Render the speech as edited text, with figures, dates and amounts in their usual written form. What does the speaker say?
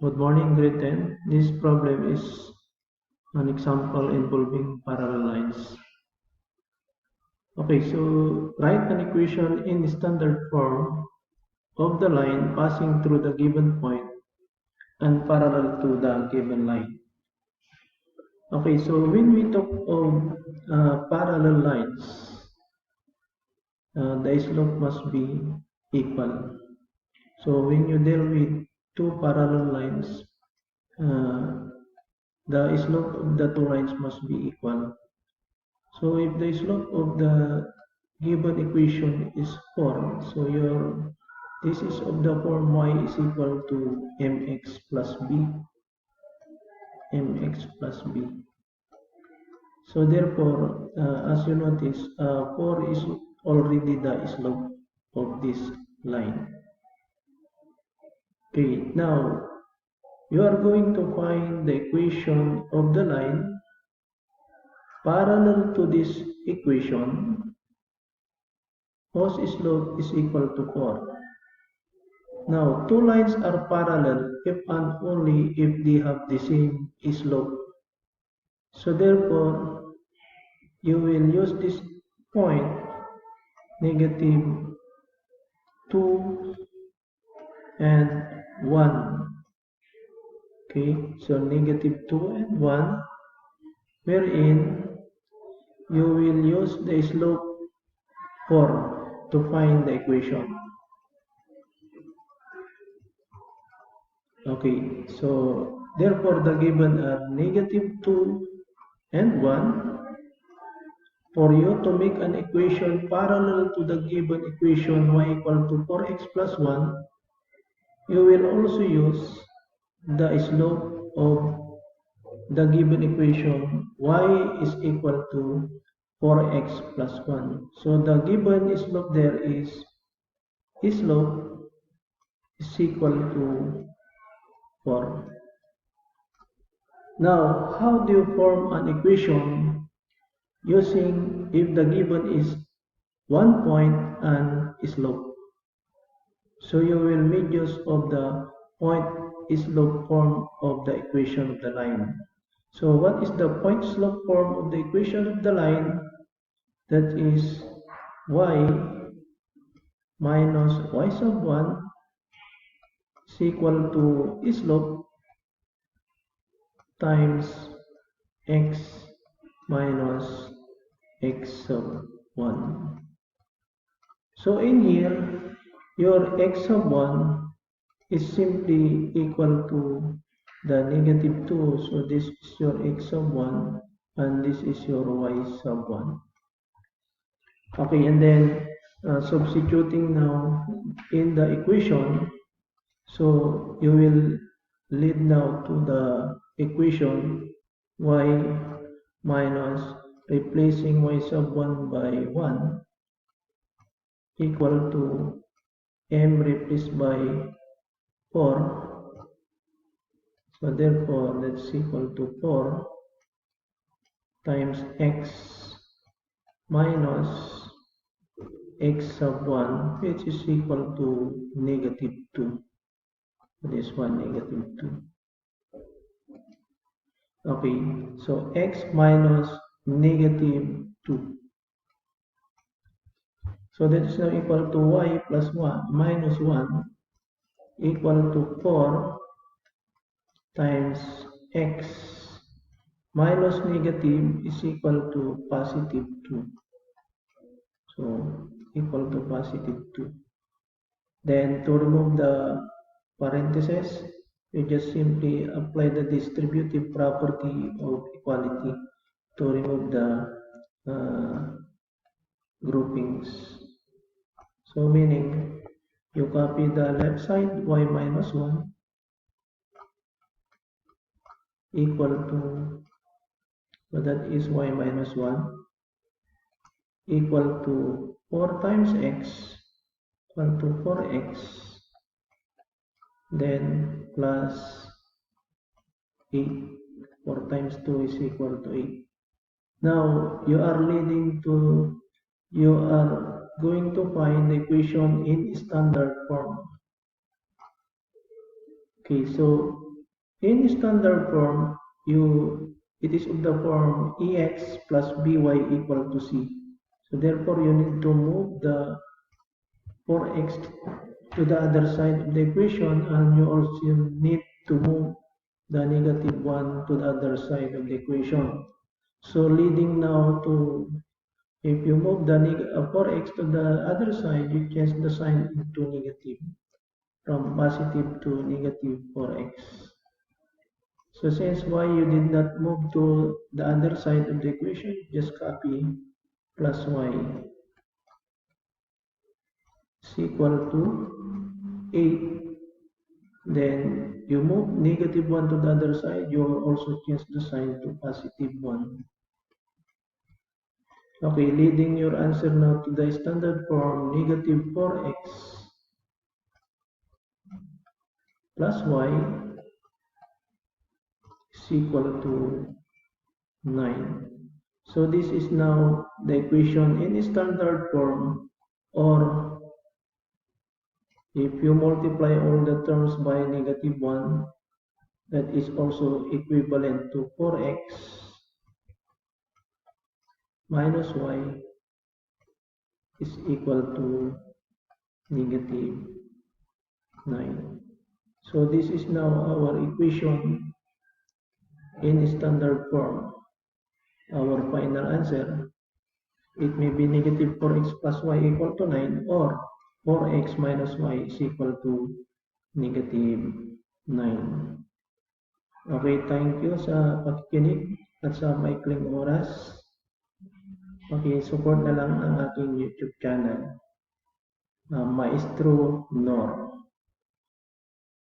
Good morning, grade 10. This problem is an example involving parallel lines. Okay, so write an equation in standard form of the line passing through the given point and parallel to the given line. Okay, so when we talk of parallel lines, the slope must be equal. So when you deal with two parallel lines, uh, the slope of the two lines must be equal. So if the slope of the given equation is 4, so this is of the form y is equal to mx plus b, mx plus b. So therefore, as you notice, 4 is already the slope of this line. Okay, now you are going to find the equation of the line parallel to this equation whose slope is equal to 4. Now, two lines are parallel if and only if they have the same slope. So therefore, you will use this point negative 2 and 1. Okay, so negative 2 and 1, wherein you will use the slope 4 to find the equation. Okay, so therefore the given are negative 2 and 1. For you to make an equation parallel to the given equation y equal to 4x plus 1, you will also use the slope of the given equation y is equal to 4x plus 1. So the given slope there is slope is equal to 4. Now, how do you form an equation using if the given is 1 point and slope? So you will make use of the point slope form of the equation of the line. So what is the point slope form of the equation of the line? That is y minus y sub 1 is equal to slope times x minus x sub 1. So in here, your x sub 1 is simply equal to the negative 2. So this is your x sub 1 and this is your y sub 1. Okay, and then substituting now in the equation, so you will lead now to the equation y minus replacing y sub 1 by 1 equal to m replaced by 4. So therefore that's equal to 4 times x minus x sub 1, which is equal to negative 2. This one negative 2. Okay, so x minus negative 2. So that is now equal to y plus 1 minus 1 equal to 4 times x minus negative is equal to positive 2. So equal to positive 2. Then to remove the parentheses, you just simply apply the distributive property of equality to remove the groupings. So meaning you copy the left side y minus 1 equal to, so that is y minus 1 equal to 4 times x equal to 4x, then plus 8. 4 times 2 is equal to 8. Now you are going to find the equation in standard form. Okay, so In standard form, it is of the form ex plus by equal to c. So therefore, you need to move the 4x to the other side of the equation, and you also need to move the negative 1 to the other side of the equation. So leading now to, if you move the 4x to the other side, you change the sign into negative, from positive to negative 4x. So since y you did not move to the other side of the equation, just copy plus y is equal to 8. Then you move negative 1 to the other side, you will also change the sign to positive 1. Okay, leading your answer now to the standard form, negative 4x plus y is equal to 9. So this is now the equation in standard form, or if you multiply all the terms by negative 1, that is also equivalent to 4x minus y is equal to negative 9. So this is now our equation in standard form. Our final answer, it may be negative 4x plus y equal to 9, or 4x minus y is equal to negative 9. Okay, thank you sa pakikinig at sa maikling oras. Support na lang ang aking YouTube channel, Maestro Nor.